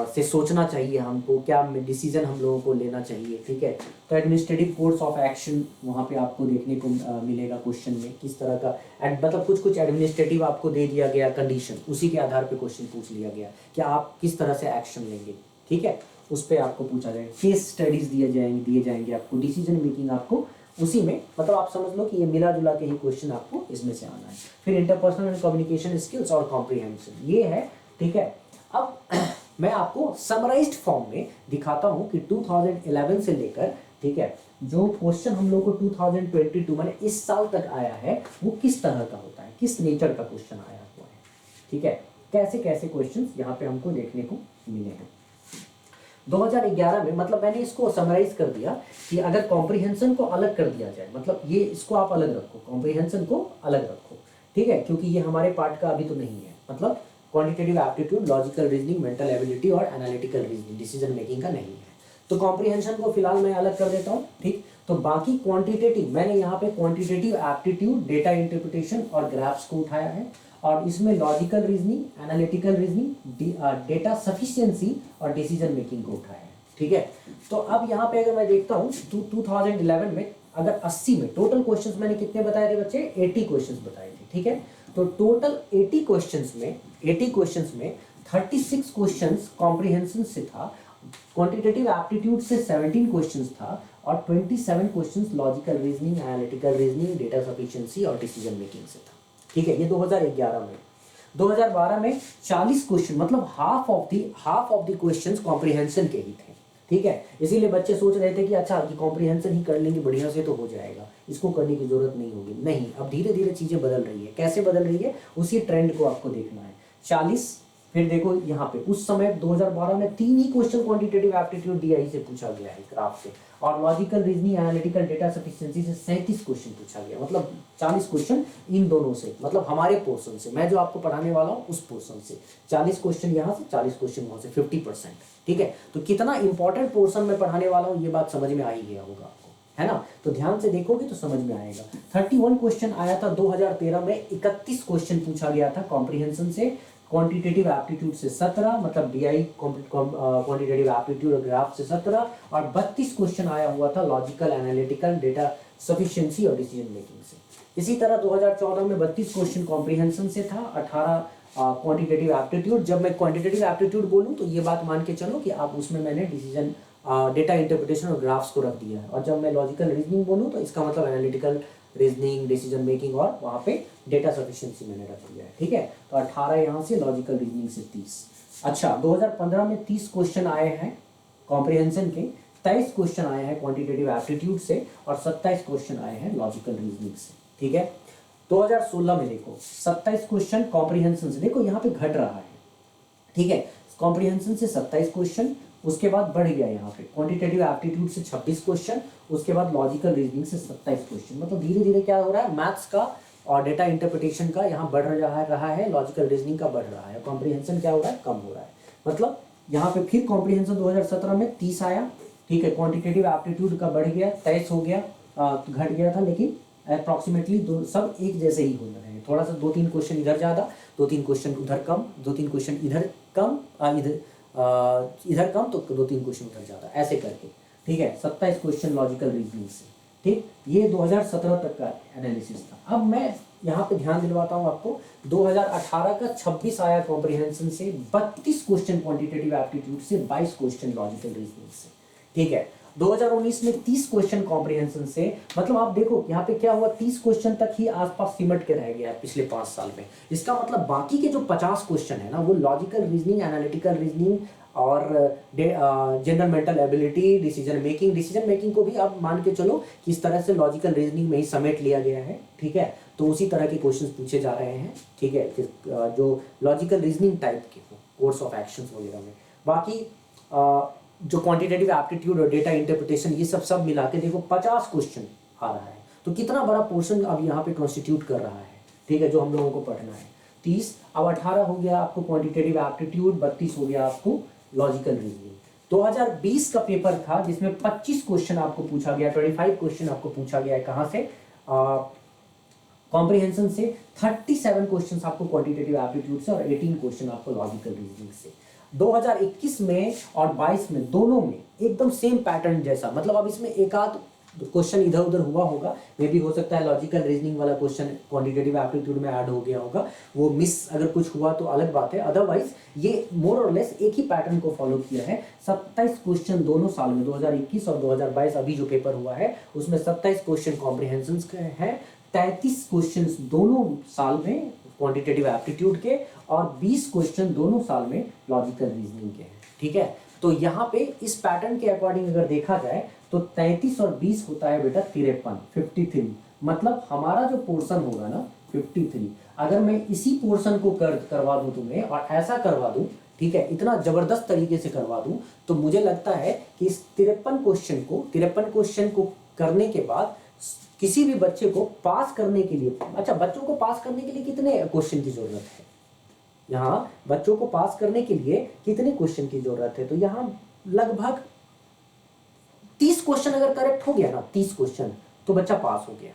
Speaker 1: से सोचना चाहिए हमको, क्या डिसीजन हम लोगों को लेना चाहिए। ठीक है, तो एडमिनिस्ट्रेटिव कोर्स ऑफ एक्शन वहाँ पे आपको देखने को मिलेगा क्वेश्चन में किस तरह का मतलब कुछ एडमिनिस्ट्रेटिव आपको दे दिया गया कंडीशन, उसी के आधार पे क्वेश्चन पूछ लिया गया कि आप किस तरह से एक्शन लेंगे। ठीक है, उस पर आपको पूछा जाएगा, केस स्टडीज दिए जाएंगे आपको, डिसीजन मेकिंग आपको उसी में, मतलब आप समझ लो कि ये मिला जुला के ही क्वेश्चन आपको इसमें से आना है। फिर इंटरपर्सनल एंड कम्युनिकेशन स्किल्स और कॉम्प्रिहेंशन ये है। ठीक है, अब मैं आपको समराइज्ड फॉर्म में दिखाता हूं कि 2011 से लेकर, ठीक है, जो क्वेश्चन हम लोग को 2022 माने इस साल तक आया है वो किस तरह का होता है, किस नेचर का क्वेश्चन आया हुआ है। ठीक है, कैसे कैसे क्वेश्चन यहाँ पे हमको देखने को मिले हैं 2011 में। मतलब मैंने इसको समराइज कर दिया कि अगर कॉम्प्रिहेंशन को अलग कर दिया जाए, मतलब ये इसको आप अलग रखो, कॉम्प्रिहेंशन को अलग रखो। ठीक है, क्योंकि ये हमारे पार्ट का अभी तो नहीं है, मतलब quantitative aptitude, logical reasoning, mental ability और एनालिटिकल रीजनिंग, डिसीजन मेकिंग का नहीं है। तो कॉम्प्रिहेंशन को फिलहाल मैं अलग कर देता हूँ। ठीक, तो बाकी क्वांटिटेटिव, मैंने यहाँ पे क्वांटिटेटिव एप्टीट्यूड, डेटा इंटरप्रिटेशन और ग्राफ्स को उठाया है, और इसमें logical reasoning, analytical reasoning, data sufficiency और डिसीजन मेकिंग को उठाया है। ठीक है, तो अब यहाँ पे अगर मैं देखता हूँ 2011 में अगर 80 में टोटल क्वेश्चंस मैंने कितने बताए थे बच्चे, 80 क्वेश्चंस बताए थे। ठीक है, तो टोटल 80 क्वेश्चंस में 36 क्वेश्चंस कॉम्प्रिहेंशन से था, क्वांटिटेटिव एप्टीट्यूड से 17 क्वेश्चंस था और 27 questions logical reasoning, analytical reasoning, data sufficiency और डिसीजन मेकिंग से था। ठीक है, ये 2011 में। 2012 में 40 क्वेश्चन, मतलब half of the questions comprehension के ही थे। ठीक है, इसीलिए बच्चे सोच रहे थे कि अच्छा कि कॉम्प्रिहेंशन ही कर लेंगे बढ़िया से तो हो जाएगा, इसको करने की जरूरत नहीं होगी। नहीं, अब धीरे धीरे चीजें बदल रही है। कैसे बदल रही है, उसी ट्रेंड को आपको देखना है। 40, फिर देखो यहाँ पे उस समय 2012 में 3 ही क्वेश्चन क्वांटिटेटिव एप्टीट्यूड डीआई से पूछा गया है ग्राफ से, और logical reasoning, analytical, data sufficiency से 37 क्वेश्चन पूछा गया, मतलब 40 क्वेश्चन इन दोनों से, मतलब हमारे पोर्शन से, मैं जो आपको पढ़ाने वाला हूँ उस पोर्शन से 40 क्वेश्चन यहाँ से, 40 क्वेश्चन वहाँ से, 50%। ठीक है, तो कितना इंपॉर्टेंट पोर्शन में पढ़ाने वाला हूँ ये बात समझ में आ ही गया होगा आपको, है ना। तो ध्यान से देखोगे तो समझ में आएगा। 31 क्वेश्चन आया था 2013 में, 31 क्वेश्चन पूछा गया था कॉम्प्रिहेंशन से, क्वांटिटेटिव एप्टीट्यूड से 17, मतलब डीआई क्वांटिटेटिव एप्टीट्यूड और ग्राफ से 17, और 32 क्वेश्चन आया हुआ था लॉजिकल, एनालिटिकल, डेटा सफिशिएंसी और डिसीजन मेकिंग से। इसी तरह 2014 में 32 क्वेश्चन कॉम्प्रिहेंशन से था, 18 क्वांटिटेटिव एप्टीट्यूड। जब मैं क्वांटिटेटिव एप्टीट्यूड बोलूं तो ये बात मान के चलो कि आप उसमें मैंने डिसीजन, डेटा इंटरप्रिटेशन और ग्राफ्स को रख दिया है, और जब मैं लॉजिकल रीजनिंग बोलूं तो इसका मतलब एनालिटिकल रीजनिंग, डिसीजन मेकिंग और वहाँ पे डेटा सफिशिएंसी मैंने रख दिया है। ठीक है, तो 18 यहाँ से, लॉजिकल रीजनिंग से 30। अच्छा, 2015 में 30 क्वेश्चन आए हैं कॉम्प्रिहेंशन के, 23 क्वेश्चन आए हैं क्वांटिटेटिव एप्टीट्यूड से, और 27 क्वेश्चन आए हैं लॉजिकल रीजनिंग से। ठीक है, 2016 में देखो 27 क्वेश्चन कॉम्प्रिहेंशन से, देखो यहाँ पे घट रहा है। ठीक है, कॉम्प्रिहेंशन से 27 क्वेश्चन, उसके बाद बढ़ गया यहाँ पे क्वांटिटेटिव एप्टीट्यूड से 26 क्वेश्चन, उसके बाद लॉजिकल रीजनिंग से 27 क्वेश्चन। मतलब धीरे धीरे क्या हो रहा है, मैथ्स का और डेटा इंटरप्रिटेशन का यहाँ बढ़ रहा है, लॉजिकल रीजनिंग का बढ़ रहा है, कॉम्प्रिहेंशन क्या हो रहा है, कम हो रहा है। मतलब यहाँ पे फिर कॉम्प्रिहेंशन 2017 में 30 आया। ठीक है, क्वांटिटेटिव एप्टीट्यूड का बढ़ गया, 23 हो गया, घट गया था, लेकिन अप्रॉक्सीमेटली सब एक जैसे ही हो रहे हैं। थोड़ा सा 2-3 क्वेश्चन इधर ज़्यादा, 2-3 क्वेश्चन उधर कम, 2-3 क्वेश्चन इधर कम, इधर कम तो 2-3 क्वेश्चन उधर ज़्यादा, ऐसे करके। ठीक है, 27 क्वेश्चन लॉजिकल रीजनिंग से। ठीक, ये 2017 तक का एनालिसिस था। अब मैं यहाँ पे ध्यान दिलवाता हूँ आपको, 2018 का 26 आया कॉम्प्रिहेंशन से, 32 क्वेश्चन क्वांटिटेटिव एप्टीट्यूड से, 22 क्वेश्चन लॉजिकल रीजनिंग से। ठीक है, 2019 में 30 क्वेश्चन कॉम्प्रिहेंशन से, मतलब आप देखो यहाँ पे क्या हुआ, 30 क्वेश्चन तक ही आसपास सिमट के रह गया है पिछले 5 साल में। इसका मतलब बाकी के जो 50 क्वेश्चन है ना, वो लॉजिकल रीजनिंग, एनालिटिकल रीजनिंग और general mental ability, decision making को भी आप मान के चलो कि इस तरह से लॉजिकल रीजनिंग में ही समेट लिया गया है, ठीक है। तो उसी तरह के क्वेश्चंस पूछे जा रहे हैं, ठीक है, जो लॉजिकल रीजनिंग टाइप के हो, कोर्स ऑफ एक्शंस वगैरह में। बाकी जो क्वांटिटेटिव एप्टीट्यूड और डेटा इंटरप्रिटेशन, ये सब मिला के देखो 50 क्वेश्चन आ रहा है। तो कितना बड़ा पोर्शन अब यहाँ पे कॉन्स्टिट्यूट कर रहा है, ठीक है, जो हम लोगों को पढ़ना है। 30, अब 18 हो गया आपको क्वांटिटेटिव एप्टीट्यूड, 32 हो गया आपको लॉजिकल रीजनिंग। 2020 का पेपर था जिसमें 25 क्वेश्चन आपको पूछा गया, 25 क्वेश्चन आपको पूछा गया है। कहाँ से? कॉम्प्रिहेंशन से। 37 क्वेश्चन आपको क्वांटिटेटिव एप्टीट्यूड से और 18 क्वेश्चन आपको लॉजिकल रीजनिंग से। 2021 में और 22 में दोनों में एकदम सेम पैटर्न जैसा, मतलब अब इसमें एक आध क्वेश्चन इधर उधर हुआ होगा, मे भी हो सकता है लॉजिकल रीजनिंग वाला क्वेश्चन क्वांटिटेटिव एप्टीट्यूड में ऐड हो गया होगा, वो मिस अगर कुछ हुआ तो अलग बात है। अदरवाइज ये मोर और लेस एक ही पैटर्न को फॉलो किया है। 27 क्वेश्चन दोनों साल में, 2021 और 2022 अभी जो पेपर हुआ है उसमें 27 क्वेश्चन कॉम्प्रिहेंशन के हैं, 33 क्वेश्चन दोनों साल में क्वांटिटेटिव एप्टीट्यूड के और 20 क्वेश्चन दोनों साल में लॉजिकल रीजनिंग के हैं, ठीक है। तो यहाँ पे इस पैटर्न के अकॉर्डिंग अगर देखा जाए तो 33 और 20 होता है बेटा 53, 53। मतलब हमारा जो पोर्शन होगा ना 53, अगर मैं इसी पोर्शन को करवा दूं तुम्हें और ऐसा करवा दूं, ठीक है, इतना जबरदस्त तरीके से करवा दूं, तो मुझे लगता है कि इस 53 क्वेश्चन को करने के बाद किसी भी बच्चे को पास करने के लिए, अच्छा बच्चों को पास करने के लिए कितने क्वेश्चन की जरूरत है? यहाँ बच्चों को पास करने के लिए कितने क्वेश्चन की जरूरत है? तो यहाँ लगभग 30 क्वेश्चन अगर करेक्ट हो गया ना, 30 क्वेश्चन, तो बच्चा पास हो गया,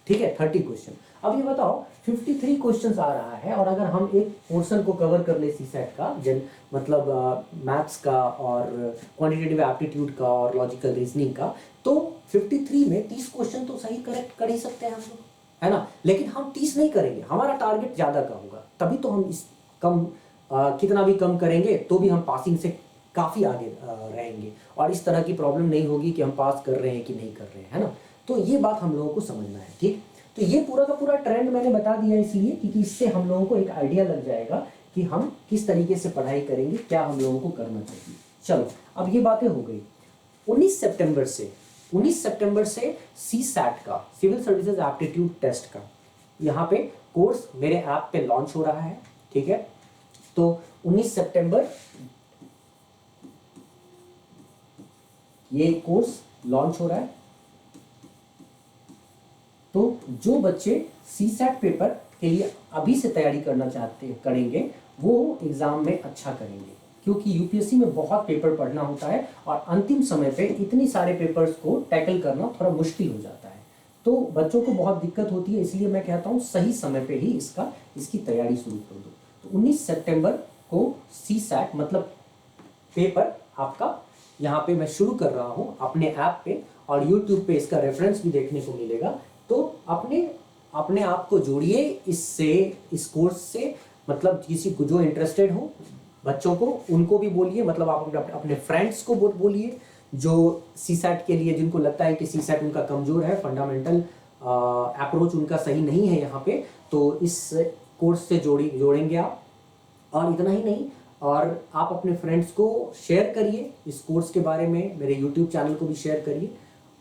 Speaker 1: ठीक है। 30 क्वेश्चन। अब ये बताओ 53 क्वेश्चन आ रहा है, और अगर हम एक पोर्शन को कवर कर ले सीसेट का, मतलब मैथ्स का और क्वांटिटेटिव एप्टीट्यूड का और लॉजिकल रीजनिंग का, तो 53 में 30 क्वेश्चन तो सही करेक्ट कर ही सकते हैं हम लोग, है ना। लेकिन हम 30 नहीं करेंगे, हमारा टारगेट ज्यादा का होगा, तभी तो हम इस कम कितना भी कम करेंगे तो भी हम पासिंग से काफी आगे रहेंगे, और इस तरह की प्रॉब्लम नहीं होगी कि हम पास कर रहे हैं कि नहीं कर रहे हैं, है ना। तो ये बात हम लोगों को समझना है, ठीक। तो ये पूरा का पूरा ट्रेंड मैंने बता दिया इसलिए क्योंकि इससे हम लोगों को एक आइडिया लग जाएगा कि हम किस तरीके से पढ़ाई करेंगे, क्या हम लोगों को करना चाहिए। चलो अब ये बातें हो गई। 19 सितंबर से CSAT का, सिविल सर्विसेज एप्टीट्यूड टेस्ट का, यहाँ पे कोर्स मेरे ऐप पे लॉन्च हो रहा है, ठीक है। तो 19 सितंबर ये कोर्स लॉन्च हो रहा है। तो जो बच्चे CSAT पेपर के लिए अभी से तैयारी करना करेंगे वो एग्जाम में अच्छा करेंगे, क्योंकि यूपीएससी में बहुत पेपर पढ़ना होता है और अंतिम समय पे इतनी सारे पेपर्स को टैकल करना थोड़ा मुश्किल हो जाता है, तो बच्चों को बहुत दिक्कत होती है। इसलिए मैं कहता हूँ सही समय पे ही इसकी तैयारी शुरू कर दो। तो 19 सितंबर को CSAT मतलब पेपर आपका यहाँ पे मैं शुरू कर रहा हूँ अपने ऐप पे, और YouTube पे इसका रेफरेंस भी देखने को मिलेगा। तो अपने आप को जोड़िए इस कोर्स से, मतलब किसी को जो इंटरेस्टेड हो बच्चों को, उनको भी बोलिए, मतलब आप अपने फ्रेंड्स को बोलिए जो CSAT के लिए, जिनको लगता है कि CSAT उनका कमजोर है, फंडामेंटल अप्रोच उनका सही नहीं है यहाँ पे, तो इस कोर्स से जोड़ेंगे आप। और इतना ही नहीं, और आप अपने फ्रेंड्स को शेयर करिए इस कोर्स के बारे में, मेरे YouTube चैनल को भी शेयर करिए।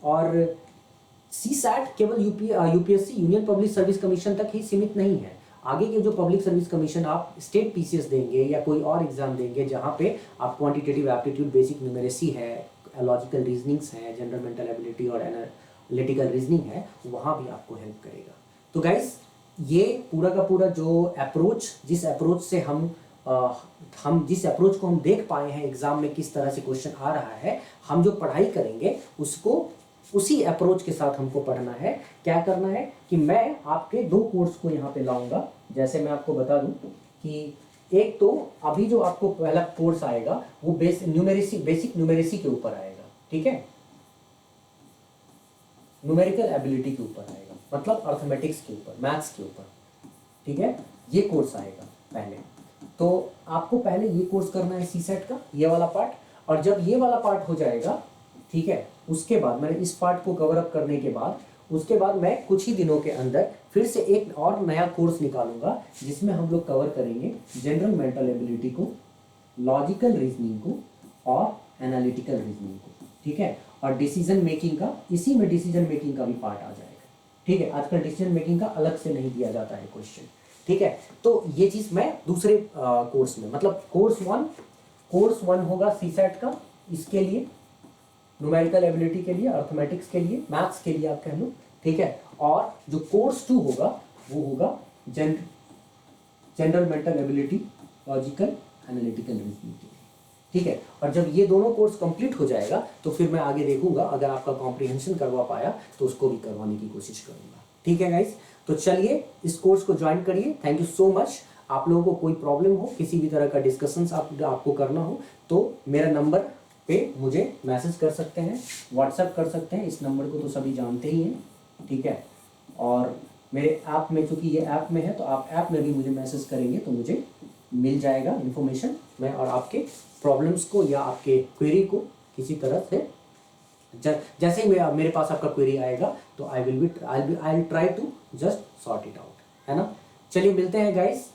Speaker 1: और CSAT केवल UPSC union Public Service commission तक ही सीमित नहीं है। आगे के जो पब्लिक सर्विस कमीशन आप स्टेट PCS देंगे या कोई और एग्जाम देंगे जहाँ पे आप क्वांटिटेटिव एप्टीट्यूड, बेसिक न्यूमेरेसी है, लॉजिकल रीजनिंग्स है, जनरल मेंटल एबिलिटी और एनालिटिकल रीजनिंग है, वहाँ भी आपको हेल्प करेगा। तो गाइस ये पूरा का पूरा जो अप्रोच, जिस अप्रोच से जिस अप्रोच को हम देख पाए हैं एग्जाम में किस तरह से क्वेश्चन आ रहा है, हम जो पढ़ाई करेंगे उसको उसी अप्रोच के साथ हमको पढ़ना है। क्या करना है कि मैं आपके 2 कोर्स को यहाँ पे लाऊंगा। जैसे मैं आपको बता दूं कि एक तो अभी जो आपको पहला कोर्स आएगा वो बेसिक न्यूमेरेसी के ऊपर आएगा, ठीक है, न्यूमेरिकल एबिलिटी के ऊपर आएगा, मतलब अर्थमेटिक्स के ऊपर, मैथ्स के ऊपर, ठीक है, ये कोर्स आएगा पहले। तो आपको पहले ये कोर्स करना है CSAT का, ये वाला पार्ट, और जब ये वाला पार्ट हो जाएगा, ठीक है, उसके बाद मैंने इस पार्ट को कवर अप करने के बाद उसके बाद मैं कुछ ही दिनों के अंदर फिर से एक और नया कोर्स निकालूंगा जिसमें हम लोग कवर करेंगे जनरल मेंटल एबिलिटी को, लॉजिकल रीजनिंग को और एनालिटिकल रीजनिंग को, ठीक है। और डिसीजन मेकिंग का, इसी में डिसीजन मेकिंग का भी पार्ट आ जाएगा, ठीक है। आजकल डिसीजन मेकिंग का अलग से नहीं दिया जाता है क्वेश्चन, ठीक है। तो ये चीज़ मैं दूसरे कोर्स में, मतलब कोर्स वन होगा सीसेट का, इसके लिए न्यूमेरिकल एबिलिटी के लिए, अर्थमेटिक्स के लिए, मैथ्स के लिए आप कह लो, ठीक है। और जो कोर्स 2 होगा वो होगा general mental ability, logical analytical reasoning के लिए, ठीक है। और जब ये दोनों कोर्स कंप्लीट हो जाएगा तो फिर मैं आगे देखूंगा, अगर आपका कॉम्प्रिहेंशन करवा पाया तो उसको भी करवाने की कोशिश करूंगा, ठीक है गाइस। तो चलिए इस कोर्स को ज्वाइन करिए। Thank you so much. आप लोगों को कोई प्रॉब्लम हो, किसी भी तरह का डिस्कशंस आपको करना हो तो मेरा नंबर पे मुझे मैसेज कर सकते हैं, व्हाट्सएप कर सकते हैं। इस नंबर को तो सभी जानते ही हैं, ठीक है। और मेरे ऐप में, चूंकि ये ऐप में है तो आप ऐप में भी मुझे मैसेज करेंगे तो मुझे मिल जाएगा इन्फॉर्मेशन। मैं और आपके प्रॉब्लम्स को या आपके क्वेरी को किसी तरह से जैसे ही मेरे पास आपका क्वेरी आएगा तो I will try to just sort it out, है ना। चलिए मिलते हैं गाइस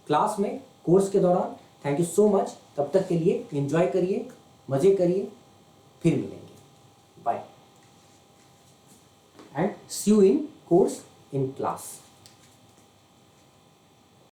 Speaker 1: क्लास में, कोर्स के दौरान। Thank you so much. तब तक के लिए एंजॉय करिए, मजे करिए, फिर मिलेंगे। Bye and see you in course in class.